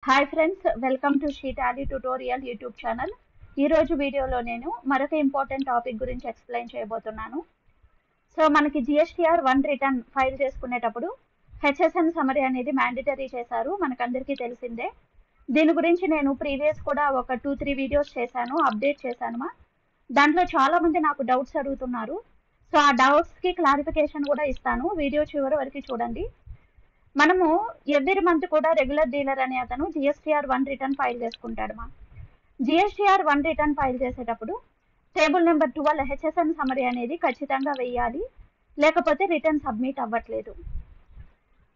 Hi friends, welcome to she Tally tutorial YouTube channel. ఈరోజు వీడియోలో నేను మరొక ఇంపార్టెంట్ టాపిక్ గురించి ఎక్స్ప్లెయిన్ చేయబోతున్నాను. సో మనకి జిఎస్టీఆర్ 1 రిటర్న్ ఫైల్ చేసుకునేటప్పుడు హెచ్ఎస్ఎన్ సమరీ అనేది మ్యాండేటరీ చేశారు, మనకందరికీ తెలిసిందే. దీని గురించి నేను ప్రీవియస్ కూడా ఒక 2-3 వీడియోస్ చేశాను, అప్డేట్ చేశాను. దాంట్లో చాలామంది నాకు డౌట్స్ అడుగుతున్నారు. సో ఆ డౌట్స్కి క్లారిఫికేషన్ కూడా ఇస్తాను, వీడియో చివరి వరకు చూడండి. మనము ఎవ్రీ మంత్ కూడా రెగ్యులర్ డీలర్ అనే అతను జిఎస్టీఆర్ 1 రిటర్న్ ఫైల్ చేసుకుంటాడు. జిఎస్టీఆర్ 1 రిటర్న్ ఫైల్ చేసేటప్పుడు టేబుల్ నెంబర్ 12 హెచ్ఎస్ఎన్ సమరీ అనేది ఖచ్చితంగా వేయాలి, లేకపోతే రిటర్న్ సబ్మిట్ అవ్వట్లేదు.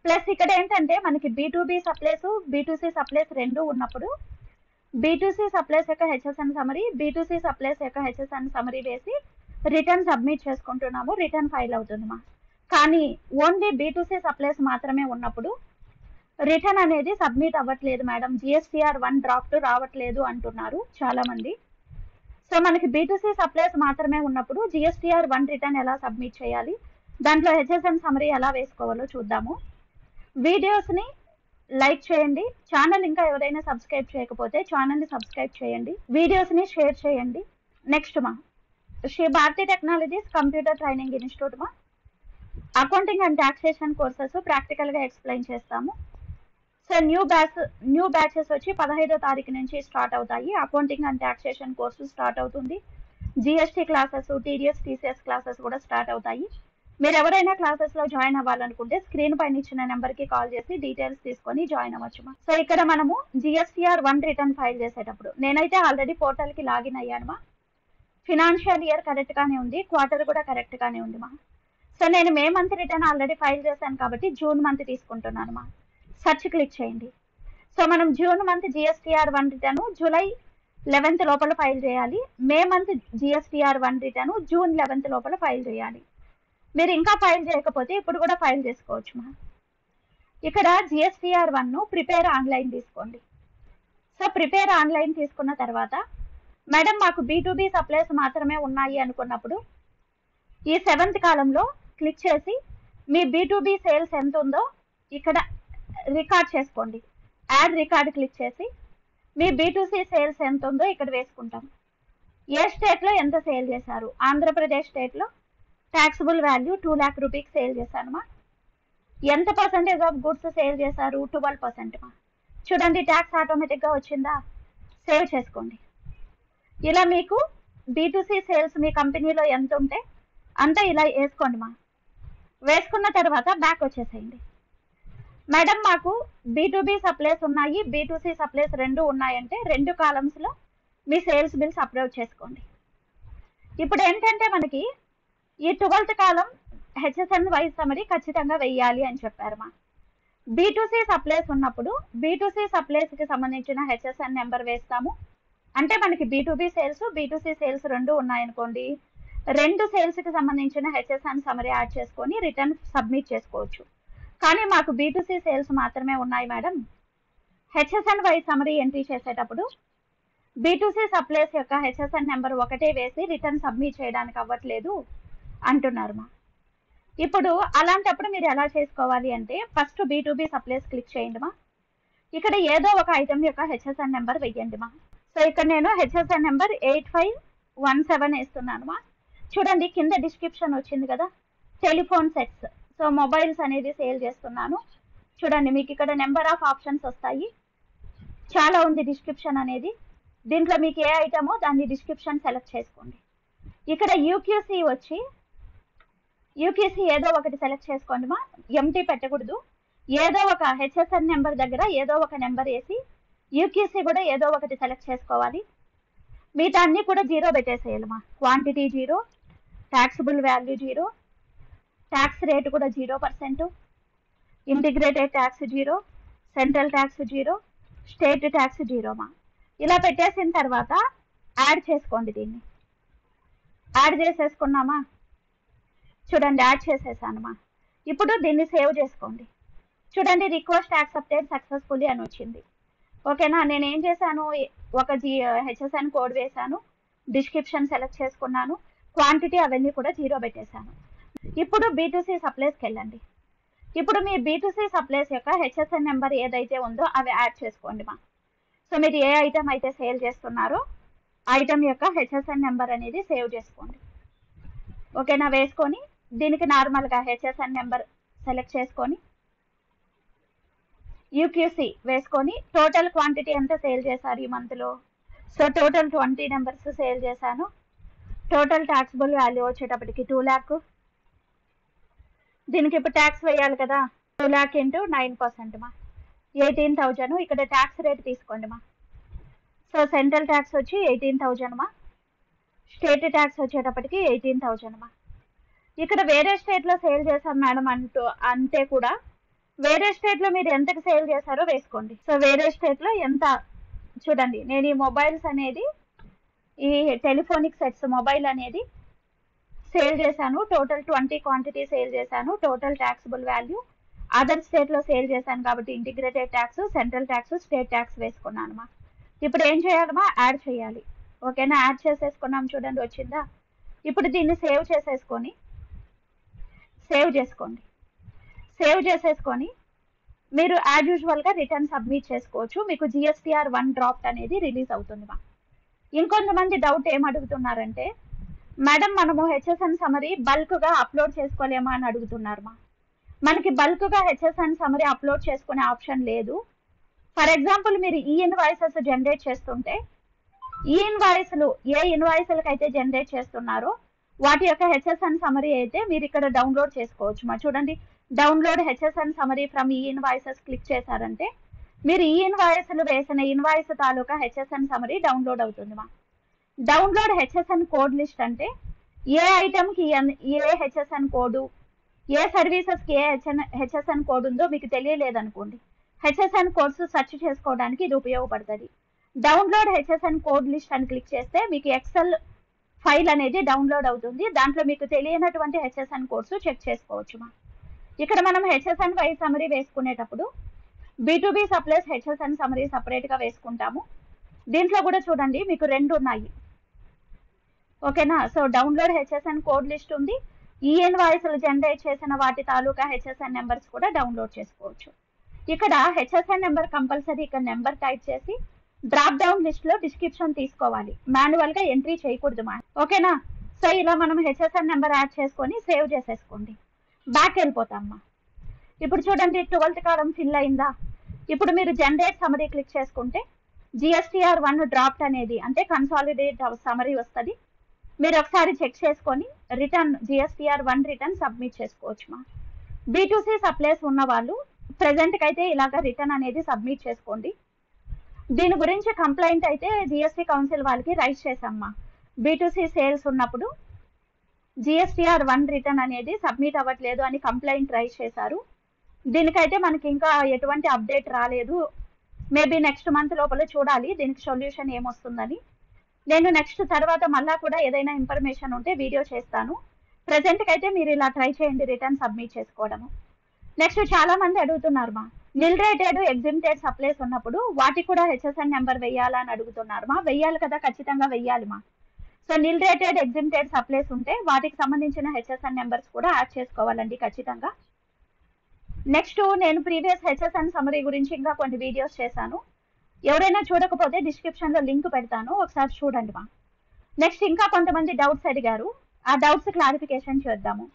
ప్లస్ ఇక్కడ ఏంటంటే మనకి B2B సప్లైస్ B2C సప్లైస్ రెండు ఉన్నప్పుడు B2C సప్లైస్ యొక్క హెచ్ఎస్ఎన్ సమరీ, B2C సప్లైస్ యొక్క హెచ్ఎస్ఎన్ సమరీ వేసి రిటర్న్ సబ్మిట్ చేసుకుంటున్నాము, రిటర్న్ ఫైల్ అవుతుంది. కానీ ఓన్లీ B2C సప్లైస్ మాత్రమే ఉన్నప్పుడు రిటర్న్ అనేది సబ్మిట్ అవ్వట్లేదు మేడం, జిఎస్టీఆర్ 1 డ్రాఫ్ట్ రావట్లేదు అంటున్నారు చాలామంది. సో మనకి B2C సప్లైస్ మాత్రమే ఉన్నప్పుడు జిఎస్టీఆర్ 1 రిటర్న్ ఎలా సబ్మిట్ చేయాలి, దాంట్లో హెచ్ఎస్ఎన్ సమరీ ఎలా వేసుకోవాలో చూద్దాము. వీడియోస్ని లైక్ చేయండి, ఛానల్ ఇంకా ఎవరైనా సబ్స్క్రైబ్ చేయకపోతే ఛానల్ని సబ్స్క్రైబ్ చేయండి, వీడియోస్ని షేర్ చేయండి. Next Shri Bharati Technologies computer training institute accounting and taxation courses ప్రాక్టికల్గా ఎక్స్ప్లెయిన్ చేస్తాము. సో న్యూ బ్యాచెస్ వచ్చి 15వ తారీఖు నుంచి స్టార్ట్ అవుతాయి. Accounting and taxation course start అవుతుంది. GST classes, TDS TCS classes కూడా స్టార్ట్ అవుతాయి. మీరు ఎవరైనా క్లాసెస్లో జాయిన్ అవ్వాలనుకుంటే స్క్రీన్ పైన ఇచ్చిన నెంబర్కి కాల్ చేసి డీటెయిల్స్ తీసుకొని జాయిన్ అవ్వచ్చు. సో ఇక్కడ మనము జిఎస్టీఆర్ 1 రిటర్న్ ఫైల్ చేసేటప్పుడు నేనైతే ఆల్రెడీ పోర్టల్కి లాగిన్ అయ్యాను. ఫినాన్షియల్ ఇయర్ కరెక్ట్గానే ఉంది, క్వార్టర్ కూడా కరెక్ట్గానే ఉంది. సో నేను May month return already file చేశాను కాబట్టి జూన్ మంత్ తీసుకుంటున్నాను. సర్చ్ క్లిక్ చేయండి. సో మనం June month GSTR 1 return July 11th లోపల ఫైల్ చేయాలి, May month GSTR 1 return June 11th లోపల ఫైల్ చేయాలి. మీరు ఇంకా ఫైల్ చేయకపోతే ఇప్పుడు కూడా ఫైల్ చేసుకోవచ్చు. ఇక్కడ జిఎస్టీఆర్ 1 ప్రిపేర్ ఆన్లైన్ తీసుకోండి. సో ప్రిపేర్ ఆన్లైన్ తీసుకున్న తర్వాత మేడం మాకు B2B సప్లైస్ మాత్రమే ఉన్నాయి అనుకున్నప్పుడు ఈ 7th కాలంలో క్లిక్ చేసి మీ B2B సేల్స్ ఎంత ఉందో ఇక్కడ రికార్డ్ చేసుకోండి. యాడ్ రికార్డ్ క్లిక్ చేసి మీ B2C సేల్స్ ఎంత ఉందో ఇక్కడ వేసుకుంటాం. ఏ స్టేట్లో ఎంత సేల్ చేశారు, ఆంధ్రప్రదేశ్ స్టేట్లో ట్యాక్సిబుల్ వాల్యూ 2 lakh రూపీకి సేల్ చేశాను. ఎంత పర్సెంటేజ్ ఆఫ్ గుడ్స్ సేల్ చేశారు, 12%. చూడండి ట్యాక్స్ ఆటోమేటిక్గా వచ్చిందా, సేవ్ చేసుకోండి. ఇలా మీకు B2C సేల్స్ మీ కంపెనీలో ఎంత ఉంటే అంతా ఇలా వేసుకోండి. వేసుకున్న తర్వాత బ్యాక్ వచ్చేసేయండి. మేడం మాకు B2B సప్లైస్ ఉన్నాయి, B2C సప్లైస్ రెండు ఉన్నాయంటే 2 కాలమ్స్లో మీ సేల్స్ బిల్స్ అప్లోడ్ చేసుకోండి. ఇప్పుడు ఏంటంటే మనకి ఈ 12th కాలం హెచ్ఎస్ఎన్ వైజ్ సమరీ ఖచ్చితంగా వెయ్యాలి అని చెప్పారు. B2C సప్లైస్ ఉన్నప్పుడు B2C సప్లైస్కి సంబంధించిన హెచ్ఎస్ఎన్ నెంబర్ వేస్తాము. అంటే మనకి B2B సేల్స్ B2C సేల్స్ రెండు ఉన్నాయనుకోండి, 2 సేల్స్కి సంబంధించిన హెచ్ఎస్ఎన్ సమరీ యాడ్ చేసుకొని రిటర్న్ సబ్మిట్ చేసుకోవచ్చు. కానీ మాకు B2C సేల్స్ మాత్రమే ఉన్నాయి madam, HSN wise summary entry చేసేటప్పుడు B2C సప్లైస్ యొక్క హెచ్ఎస్ఎన్ నెంబర్ ఒకటే వేసి రిటర్న్ సబ్మిట్ చేయడానికి అవ్వట్లేదు అంటున్నారు. ఇప్పుడు అలాంటప్పుడు మీరు ఎలా చేసుకోవాలి అంటే ఫస్ట్ B2B సప్లైస్ క్లిక్ చేయండి. ఇక్కడ ఏదో ఒక ఐటమ్ యొక్క హెచ్ఎస్ఎన్ నెంబర్ వెయ్యండి. సో ఇక్కడ నేను హెచ్ఎస్ఎన్ నెంబర్ 8517 వేస్తున్నాను. చూడండి కింద డిస్క్రిప్షన్ వచ్చింది కదా, టెలిఫోన్ సెట్స్. సో మొబైల్స్ అనేది సేల్ చేస్తున్నాను. చూడండి మీకు ఇక్కడ నెంబర్ ఆఫ్ ఆప్షన్స్ వస్తాయి, చాలా ఉంది డిస్క్రిప్షన్ అనేది. దీంట్లో మీకు ఏ ఐటమో దాన్ని డిస్క్రిప్షన్ సెలెక్ట్ చేసుకోండి. ఇక్కడ యూక్యూసీ వచ్చి యూక్యూసీ ఏదో ఒకటి సెలెక్ట్ చేసుకోండి. ఎంటీ పెట్టకూడదు, ఏదో ఒక హెచ్ఎస్ఎన్ నెంబర్ దగ్గర ఏదో ఒక నెంబర్ వేసి యూక్యూసీ కూడా ఏదో ఒకటి సెలెక్ట్ చేసుకోవాలి. మిగతా అన్నీ కూడా 0 పెట్టేసేయాలి. Quantity 0, taxable value 0, tax rate కూడా 0%, integrated tax 0, central tax 0, state tax 0. ఇలా పెట్టేసిన తర్వాత యాడ్ చేసుకోండి. దీన్ని యాడ్ చేసేసుకున్నామా, చూడండి యాడ్ చేసేసాను. ఇప్పుడు దీన్ని సేవ్ చేసుకోండి. చూడండి రిక్వెస్ట్ యాక్సెప్టెడ్ సక్సెస్ఫుల్లీ అని వచ్చింది. ఓకేనా, నేను ఏం చేశాను, ఒక హెచ్ఎస్ఎన్ కోడ్ వేశాను, డిస్క్రిప్షన్ సెలెక్ట్ చేసుకున్నాను, క్వాంటిటీ అవన్నీ కూడా 0 పెట్టేశాను. ఇప్పుడు B2C సప్లైస్కి వెళ్ళండి. ఇప్పుడు మీ B2C సప్లైస్ యొక్క హెచ్ఎస్ఎన్ నెంబర్ ఏదైతే ఉందో అవి యాడ్ చేసుకోండి మా. సో మీరు ఏ ఐటమ్ అయితే సేల్ చేస్తున్నారో ఐటమ్ యొక్క హెచ్ఎస్ఎన్ నెంబర్ అనేది సేవ్ చేసుకోండి. ఓకేనా? వేసుకొని దీనికి నార్మల్గా హెచ్ఎస్ఎన్ నెంబర్ సెలెక్ట్ చేసుకొని యూక్యూసీ వేసుకొని టోటల్ క్వాంటిటీ ఎంత సేల్ చేశారు ఈ మంత్లో. సో టోటల్ 20 నెంబర్స్ సేల్ చేశాను. టోటల్ ట్యాక్సిబుల్ వాల్యూ వచ్చేటప్పటికి 2 lakh. దీనికి ఇప్పుడు ట్యాక్స్ వేయాలి కదా, 2 lakh ఇంటూ 9% మా 18,000. ఇక్కడ ట్యాక్స్ రేట్ తీసుకోండి మా. సో సెంట్రల్ ట్యాక్స్ వచ్చి 18,000 మా, స్టేట్ ట్యాక్స్ వచ్చేటప్పటికి 18,000 మా. ఇక్కడ వేరే స్టేట్లో సేల్ చేశాం మేడం అంటే కూడా వేరే స్టేట్లో మీరు ఎంతకు సేల్ చేశారో వేసుకోండి. సో వేరే స్టేట్లో ఎంత చూడండి. నేను ఈ మొబైల్స్ అనేది ఈ టెలిఫోనిక్ సెట్స్ మొబైల్ అనేది సేల్ చేశాను. టోటల్ 20 క్వాంటిటీ సేల్ చేశాను. టోటల్ ట్యాక్సిబుల్ వాల్యూ అదర్ స్టేట్లో సేల్ చేశాను కాబట్టి integrated tax, central tax, state tax వేసుకున్నాను మా. ఇప్పుడు ఏం చేయాలమ్మా? యాడ్ చేయాలి. ఓకేనా? యాడ్ చేసేసుకున్నాం చూడండి, వచ్చిందా? ఇప్పుడు దీన్ని సేవ్ చేసేసుకొని సేవ్ చేసేసుకొని మీరు యాజ్ యూజువల్గా రిటర్న్ సబ్మిట్ చేసుకోవచ్చు. మీకు GSTR 1 డ్రాఫ్ట్ అనేది రిలీజ్ అవుతుంది మా. ఇంకొంతమంది డౌట్ ఏం అడుగుతున్నారంటే, మేడం మనము హెచ్ఎస్ఎన్ సమరీ బల్క్గా అప్లోడ్ చేసుకోలేమా అని అడుగుతున్నారు మా. మనకి బల్క్గా హెచ్ఎస్ఎన్ సమరీ అప్లోడ్ చేసుకునే ఆప్షన్ లేదు. ఫర్ ఎగ్జాంపుల్ మీరు ఈ ఇన్వాయిసెస్ జనరేట్ చేస్తుంటే ఈ ఇన్వాయిస్లు ఏ ఇన్వాయిస్లకు అయితే జనరేట్ చేస్తున్నారో వాటి యొక్క హెచ్ఎస్ఎన్ సమరీ అయితే మీరు ఇక్కడ డౌన్లోడ్ చేసుకోవచ్చు మా. చూడండి, download HSN summary from e invoices click చేశారంటే మీరు ఈ ఇన్వాయిస్లు వేసిన ఇన్వాయిస్ తాలూకా హెచ్ఎస్ఎన్ సమరీ డౌన్లోడ్ అవుతుంది మా. డౌన్లోడ్ హెచ్ఎస్ఎన్ కోడ్ లిస్ట్ అంటే ఏ ఐటమ్కి ఏ హెచ్ఎస్ఎన్ కోడు, ఏ సర్వీసెస్కి ఏ హెచ్ఎస్ఎన్ కోడ్ ఉందో మీకు తెలియలేదనుకోండి, హెచ్ఎస్ఎన్ కోడ్స్ సెర్చ్ చేసుకోవడానికి ఇది ఉపయోగపడుతుంది. డౌన్లోడ్ హెచ్ఎస్ఎన్ కోడ్ లిస్ట్ అని క్లిక్ చేస్తే మీకు ఎక్సెల్ ఫైల్ అనేది డౌన్లోడ్ అవుతుంది. దాంట్లో మీకు తెలియనటువంటి హెచ్ఎస్ఎన్ కోడ్స్ చెక్ చేసుకోవచ్చు మా. ఇక్కడ మనం హెచ్ఎస్ఎన్ ఫైల్ సమరీ వేసుకునేటప్పుడు B2B సప్లైస్ హెచ్ఎస్ఎన్ సమరీ సపరేట్గా వేసుకుంటాము. దీంట్లో కూడా చూడండి మీకు 2 ఉన్నాయి. ఓకేనా? So download HSN code list ఉంది. ఈ ఇన్వాయిస్లు జనరేట్ చేసిన వాటి తాలూకా హెచ్ఎస్ఎన్ నెంబర్స్ కూడా డౌన్లోడ్ చేసుకోవచ్చు. ఇక్కడ హెచ్ఎస్ఎన్ నెంబర్ కంపల్సరీ ఇక్కడ నెంబర్ టైప్ చేసి డ్రాప్ డౌన్ లిస్ట్ లో డిస్క్రిప్షన్ తీసుకోవాలి. మాన్యువల్ గా ఎంట్రీ చేయకూడదు మా. ఓకేనా? సో ఇలా మనం హెచ్ఎస్ఎన్ నెంబర్ యాడ్ చేసుకొని సేవ్ చేసేసుకోండి. బ్యాక్ వెళ్ళిపోతామ్మా. ఇప్పుడు చూడండి 12th కాలం ఫిల్ అయిందా? ఇప్పుడు మీరు జనరేట్ సమరీ క్లిక్ చేసుకుంటే GSTR 1 డ్రాఫ్ట్ అనేది అంటే కన్సాలిడేట్ సమరీ వస్తుంది. మీరు ఒకసారి చెక్ చేసుకొని రిటర్న్ GSTR 1 రిటర్న్ సబ్మిట్ చేసుకోవచ్చు మా. B2C సప్లైస్ ఉన్న వాళ్ళు ప్రెసెంట్కి అయితే ఇలాగ రిటర్న్ అనేది సబ్మిట్ చేసుకోండి. దీని గురించి కంప్లైంట్ అయితే GST కౌన్సిల్ వాళ్ళకి రైజ్ చేసామ్మా. B2C సేల్స్ ఉన్నప్పుడు GSTR 1 రిటర్న్ అనేది సబ్మిట్ అవ్వట్లేదు అని కంప్లైంట్ రైజ్ చేశారు. దీనికైతే మనకి ఇంకా ఎటువంటి అప్డేట్ రాలేదు. మేబీ నెక్స్ట్ మంత్ లోపల చూడాలి దీనికి సొల్యూషన్ ఏమొస్తుందని. నేను నెక్స్ట్ తర్వాత మళ్ళా కూడా ఏదైనా ఇన్ఫర్మేషన్ ఉంటే వీడియో చేస్తాను. ప్రెసెంట్కి అయితే మీరు ఇలా ట్రై చేయండి రిటర్న్ సబ్మిట్ చేసుకోవడము. నెక్స్ట్ చాలా మంది అడుగుతున్నారు మా, నిల్ రేటెడ్ ఎగ్జిమ్టెడ్ సప్లైస్ ఉన్నప్పుడు వాటికి కూడా హెచ్ఎస్ఎన్ నెంబర్ వెయ్యాలా అని అడుగుతున్నారు మా. వెయ్యాలి కదా, ఖచ్చితంగా వెయ్యాలి మా. సో నిల్ రేటెడ్ ఎగ్జిమ్టెడ్ సప్లైస్ ఉంటే వాటికి సంబంధించిన హెచ్ఎస్ఎన్ నెంబర్స్ కూడా యాడ్ చేసుకోవాలండి ఖచ్చితంగా. నెక్స్ట్ నేను ప్రీవియస్ హెచ్ఎస్ఎన్ సమరీ గురించి ఇంకా కొన్ని వీడియోస్ చేశాను. ఎవరైనా చూడకపోతే డిస్క్రిప్షన్లో లింక్ పెడతాను, ఒకసారి చూడండి మా. నెక్స్ట్ ఇంకా కొంతమంది డౌట్స్ అడిగారు, ఆ డౌట్స్ క్లారిఫికేషన్ చేద్దాము.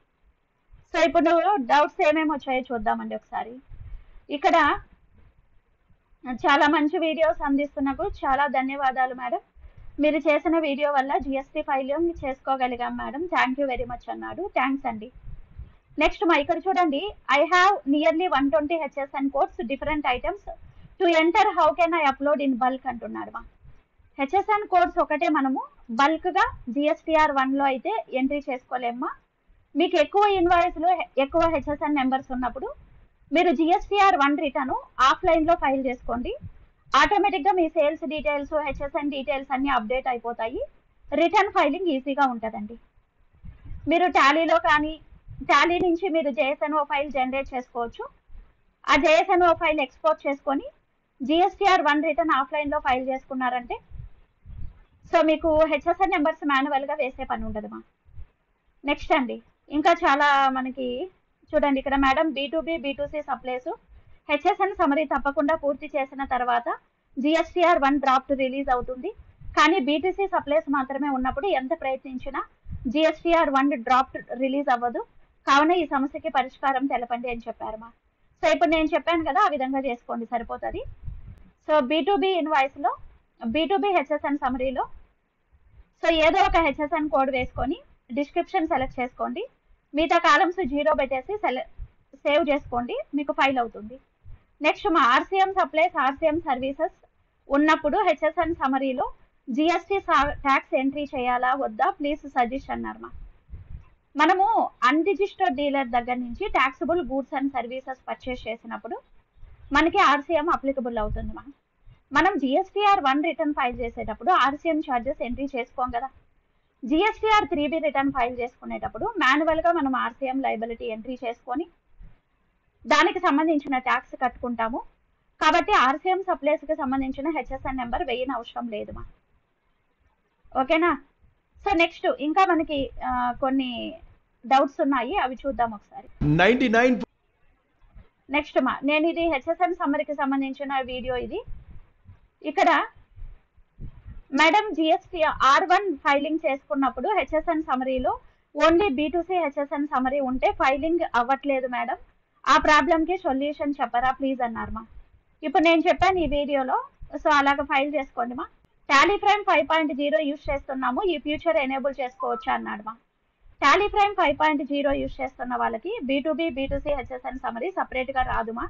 సో ఇప్పుడు డౌట్స్ ఏమేమి వచ్చాయో చూద్దామండి ఒకసారి. ఇక్కడ చాలా మంచి వీడియోస్ అందిస్తున్నకు చాలా ధన్యవాదాలు మేడం. మీరు చేసిన వీడియో వల్ల GST ఫైలింగ్ చేసుకోగలిగాం madam, thank you very much అన్నాడు. థ్యాంక్స్ అండి. నెక్స్ట్ మా ఇక్కడ చూడండి, I have nearly 120 HSN codes different items to enter, how can I upload in bulk అంటున్నాడు మా. హెచ్ఎస్ఎన్ కోడ్స్ ఒకటే మనము బల్క్గా GSTR 1లో అయితే ఎంట్రీ చేసుకోలేమ్మా. మీకు ఎక్కువ ఇన్వాయిస్లో ఎక్కువ హెచ్ఎస్ఎన్ నెంబర్స్ ఉన్నప్పుడు మీరు GSTR 1 రిటర్న్ ఆఫ్లైన్లో ఫైల్ చేసుకోండి. ఆటోమేటిక్గా మీ సేల్స్ డీటెయిల్స్ హెచ్ఎస్ఎన్ డీటెయిల్స్ అన్నీ అప్డేట్ అయిపోతాయి. రిటర్న్ ఫైలింగ్ ఈజీగా ఉంటుందండి. మీరు టాలీలో కానీ టాలీ నుంచి మీరు JSNO ఫైల్ జనరేట్ చేసుకోవచ్చు. ఆ JSNO ఫైల్ ఎక్స్పోర్ట్ చేసుకొని GSTR 1 రిటర్న్ ఆఫ్లైన్లో ఫైల్ చేసుకున్నారంటే సో మీకు హెచ్ఎస్ఎన్ నెంబర్స్ మాన్యువల్గా వేసే పని ఉండదు మా. నెక్స్ట్ అండి, ఇంకా చాలా మనకి చూడండి ఇక్కడ madam B2B B2C supplies HSN summary తప్పకుండా పూర్తి చేసిన తర్వాత GSTR 1 డ్రాఫ్ట్ రిలీజ్ అవుతుంది. కానీ B2C సప్లైస్ మాత్రమే ఉన్నప్పుడు ఎంత ప్రయత్నించినా GSTR 1 డ్రాఫ్ట్ రిలీజ్ అవ్వదు. కావున ఈ సమస్యకి పరిష్కారం తెలపండి అని చెప్పారు మా. సో ఇప్పుడు నేను చెప్పాను కదా, ఆ విధంగా చేసుకోండి సరిపోతుంది. సో B2B ఇన్వాయిస్లో B2B హెచ్ఎస్ఎన్ సమరీలో సో ఏదో ఒక హెచ్ఎస్ఎన్ కోడ్ వేసుకొని డిస్క్రిప్షన్ సెలెక్ట్ చేసుకోండి. మిగతా కాలమ్స్ 0 పెట్టేసి సేవ్ చేసుకోండి, మీకు ఫైల్ అవుతుంది. నెక్స్ట్ మా RCM సప్లైస్ RCM సర్వీసెస్ ఉన్నప్పుడు హెచ్ఎస్ఎన్ సమరీలో GST ట్యాక్స్ ఎంట్రీ చేయాలా వద్దా ప్లీజ్ సజెస్ట్ అన్నారు మా. మనము అన్రిజిస్టర్డ్ డీలర్ దగ్గర నుంచి taxable goods and services purchase చేసినప్పుడు మనకి RCM అప్లికబుల్ అవుతుంది మా. మనం GSTR 1 రిటర్న్ ఫైల్ చేసేటప్పుడు RCM ఛార్జెస్ ఎంట్రీ చేసుకోం కదా. GSTR 3B రిటర్న్ ఫైల్ చేసుకునేటప్పుడు మాన్యువల్గా మనం RCM లయబిలిటీ ఎంట్రీ చేసుకొని దానికి సంబంధించిన ట్యాక్స్ కట్టుకుంటాము. కాబట్టి RCM సప్లైస్కి సంబంధించిన హెచ్ఎస్ఎన్ నెంబర్ వేయని అవసరం లేదు మా. ఓకేనా. సో నెక్స్ట్ ఇంకా మనకి కొన్ని డౌట్స్ ఉన్నాయి, అవి చూద్దాం ఒకసారి. 99 నెక్స్ట్ మా నేను ఇది హెచ్ఎస్ఎన్ సమ్మరీకి సంబంధించిన వీడియో. ఇది ఇక్కడ మేడం GSTR R1 ఫైలింగ్ చేసుకున్నప్పుడు హెచ్ఎస్ఎన్ సమరీలో ఓన్లీ B2C హెచ్ఎస్ఎన్ సమరీ ఉంటే ఫైలింగ్ అవ్వట్లేదు మేడం, ఆ ప్రాబ్లంకి సొల్యూషన్ చెప్పరా ప్లీజ్ అన్నారు మా. ఇప్పుడు నేను చెప్పాను ఈ వీడియోలో, సో అలాగ ఫైల్ చేసుకోండి మా. టాలీ ప్రైమ్ 5.0 యూజ్ చేస్తున్నాము, ఈ ఫ్యూచర్ ఎనేబుల్ చేసుకోవచ్చా అన్నాడు మా. టాలీ ప్రైమ్ 5.0 యూజ్ చేస్తున్న వాళ్ళకి B2B B2C హెచ్ఎస్ఎన్ సమరీ సపరేట్గా రాదు మా.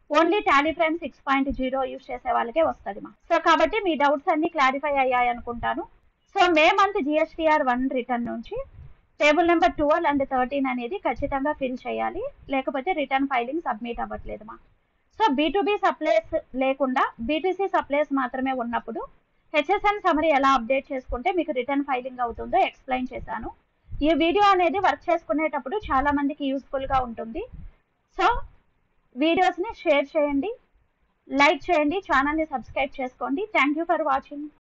ఓన్లీ టాలీ ప్రైమ్ 6.0 యూజ్ చేసే వాళ్ళకే వస్తుంది మా. సో కాబట్టి మీ డౌట్స్ అన్ని క్లారిఫై అయ్యాయి అనుకుంటాను. So May month GSTR 1 return నుంచి టేబుల్ నెంబర్ 12 and 13 అనేది ఖచ్చితంగా ఫిల్ చేయాలి, లేకపోతే రిటర్న్ ఫైలింగ్ సబ్మిట్ అవ్వట్లేదు మా. సో B2B సప్లైస్ లేకుండా B2C సప్లైస్ మాత్రమే ఉన్నప్పుడు హెచ్ఎస్ఎన్ సమరీ ఎలా అప్డేట్ చేసుకుంటే మీకు రిటర్న్ ఫైలింగ్ అవుతుందో ఎక్స్ప్లెయిన్ చేశాను. ఈ వీడియో అనేది వర్క్ చేసుకునేటప్పుడు చాలా మందికి యూస్ఫుల్గా ఉంటుంది. సో వీడియోస్ని షేర్ చేయండి, లైక్ చేయండి, ఛానల్ని సబ్స్క్రైబ్ చేసుకోండి. Thank you for watching.